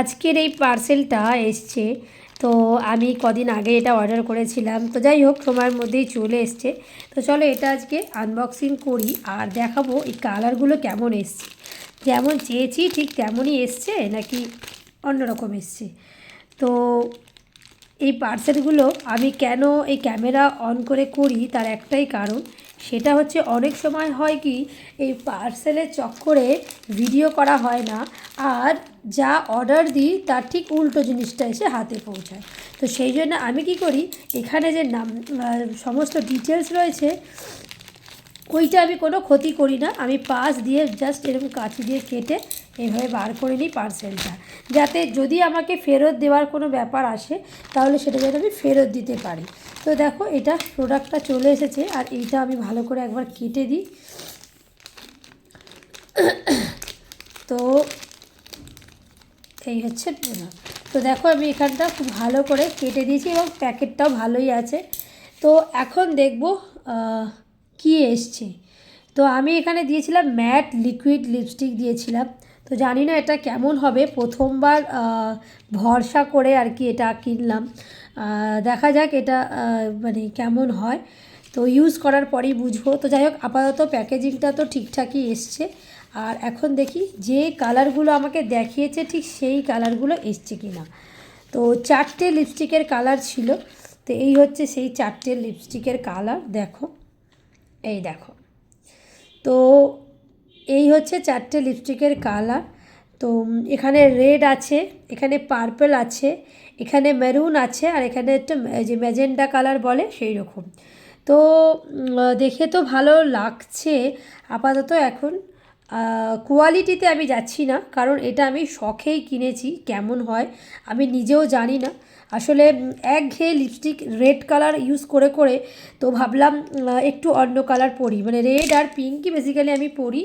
আজকের এই পার্সেলটা এসছে। তো আমি কদিন আগে এটা অর্ডার করেছিলাম, তো যাই হোক সময়ের মধ্যেই চলে এসছে। তো চলো এটা আজকে আনবক্সিং করি আর দেখাবো এই কালারগুলো কেমন এসছে, যেমন চেয়েছি ঠিক তেমনই এসছে নাকি অন্যরকম এসছে। তো এই পার্সেলগুলো আমি কেন এই ক্যামেরা অন করে করি তার একটাই কারণ, সেটা হচ্ছে অনেক সময় হয় কি এই পার্সেলের চক্করে ভিডিও করা হয় না, আর যা অর্ডার দিই তার ঠিক উল্টো জিনিসটা এসে হাতে পৌঁছায়। তো সেই জন্য আমি কি করি, এখানে যে নাম সমস্ত ডিটেলস রয়েছে ওইটা আমি কোনো ক্ষতি করি না, আমি পাশ দিয়ে জাস্ট এরকম কাঁচি দিয়ে কেটে এইভাবে বার করে নিই পার্সেলটা, যাতে যদি আমাকে ফেরত দেওয়ার কোনো ব্যাপার আসে তাহলে সেটা যেন আমি ফেরত দিতে পারি। তো দেখো এটা প্রোডাক্টটা চলে এসেছে, আর এইটা আমি ভালো করে একবার কেটে দিই। তো এই হচ্ছে প্রোডাক্ট। তো দেখো আমি এখানটা খুব ভালো করে কেটে দিয়েছি এবং প্যাকেটটাও ভালোই আছে। তো এখন দেখব কি এসছে। তো আমি এখানে দিয়েছিলাম ম্যাট লিকুইড লিপস্টিক দিয়েছিলাম। তো জানি না এটা কেমন হবে, প্রথমবার ভরসা করে আর কি এটা কিনলাম। দেখা যাক এটা মানে কেমন হয়, তো ইউজ করার পরেই বুঝবো। তো যাই হোক আপাতত প্যাকেজিংটা তো ঠিকঠাকই এসছে। আর এখন দেখি যে কালারগুলো আমাকে দেখিয়েছে ঠিক সেই কালারগুলো এসছে কি না। তো 4টে লিপস্টিকের কালার ছিল, তো এই হচ্ছে সেই 4টে লিপস্টিকের কালার। দেখো এই দেখো, তো এই হচ্ছে 4টে লিপস্টিকের কালার। তো এখানে রেড আছে, এখানে পার্পল আছে, এখানে মেরুন আছে, আর এখানে একটা যে ম্যাজেন্ডা কালার বলে সেই রকম। তো দেখে তো ভালো লাগছে আপাতত। এখন কোয়ালিটিতে আমি যাচ্ছি না, কারণ এটা আমি শখেই কিনেছি, কেমন হয় আমি নিজেও জানি না। আসলে একঘেয়ে লিপস্টিক রেড কালার ইউজ করে করে তো ভাবলাম একটু অন্য কালার পরি, মানে রেড আর পিঙ্কই বেসিক্যালি আমি পরি।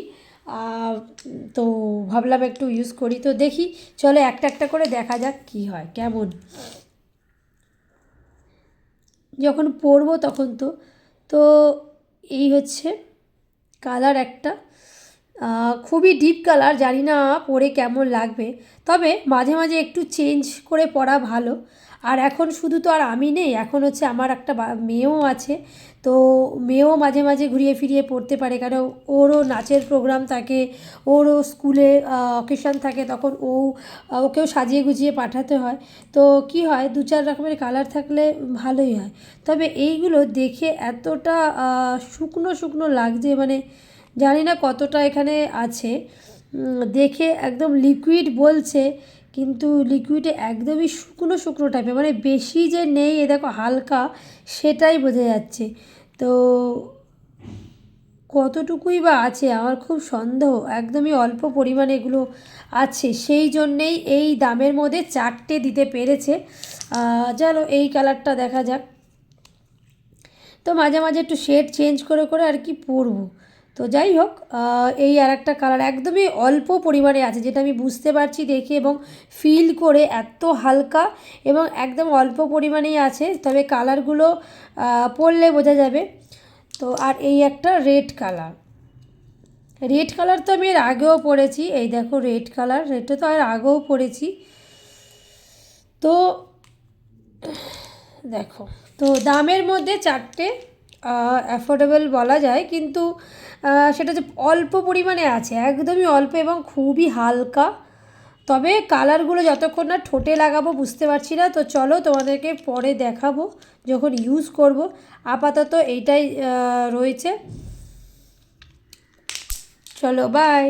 তো ভাবলাম একটু ইউজ করি। তো দেখি চলো একটা একটা করে দেখা যাক কি হয় কেমন যখন পরবো তখন। তো তো এই হচ্ছে কালার একটা, খুবই ডিপ কালার, জানি না পরে কেমন লাগবে, তবে মাঝে মাঝে একটু চেঞ্জ করে পরা ভালো। আর এখন শুধু তো আর আমি নেই, এখন হচ্ছে আমার একটা মেয়েও আছে। তো মেয়েও মাঝে মাঝে ঘুরিয়ে ফিরিয়ে পড়তে পারে, কারণ ওরও নাচের প্রোগ্রাম থাকে, ওরও স্কুলে অকেশন থাকে, তখন ওকেও সাজিয়ে গুজিয়ে পাঠাতে হয়। তো কি হয় 2-4 রকমের কালার থাকলে ভালোই হয়। তবে এইগুলো দেখে এতটা শুকনো শুকনো লাগছে, মানে জানি না কতটা এখানে আছে। দেখে একদম লিকুইড বলছে, কিন্তু লিকুইডে একদমই শুকনো শুকনো টাইপের, মানে বেশি যে নেই এ দেখো হালকা, সেটাই বোঝা যাচ্ছে। তো কতটুকুই বা আছে আমার খুব সন্দেহ, একদমই অল্প পরিমাণে এগুলো আছে, সেই জন্যেই এই দামের মধ্যে 4টে দিতে পেরেছে। চলো এই কালারটা দেখা যাক। তো মাঝে মাঝে একটু শেড চেঞ্জ করে করে আর কি পরবো। তো যাই হোক এই আর একটা কালার একদমই অল্প পরিমাণে আছে, যেটা আমি বুঝতে পারছি দেখে এবং ফিল করে, এত হালকা এবং একদম অল্প পরিমাণেই আছে, তবে কালারগুলো পরলে বোঝা যাবে। তো আর এই একটা রেড কালার, রেড কালার তো আমি এর আগেও পরেছি, এই দেখো রেড কালার, রেডটা তো আর আগেও পরেছি। তো দেখো, তো দামের মধ্যে 4টে অ্যাফোর্ডেবল বলা যায়, কিন্তু সেটা যে অল্প পরিমাণে আছে, একদমই অল্প এবং খুবই হালকা। তবে কালারগুলো যতক্ষণ না ঠোঁটে লাগাবো বুঝতে পারছি না। তো চলো তোমাদেরকে পরে দেখাবো যখন ইউজ করব। আপাতত এইটাই রয়েছে। চলো বাই।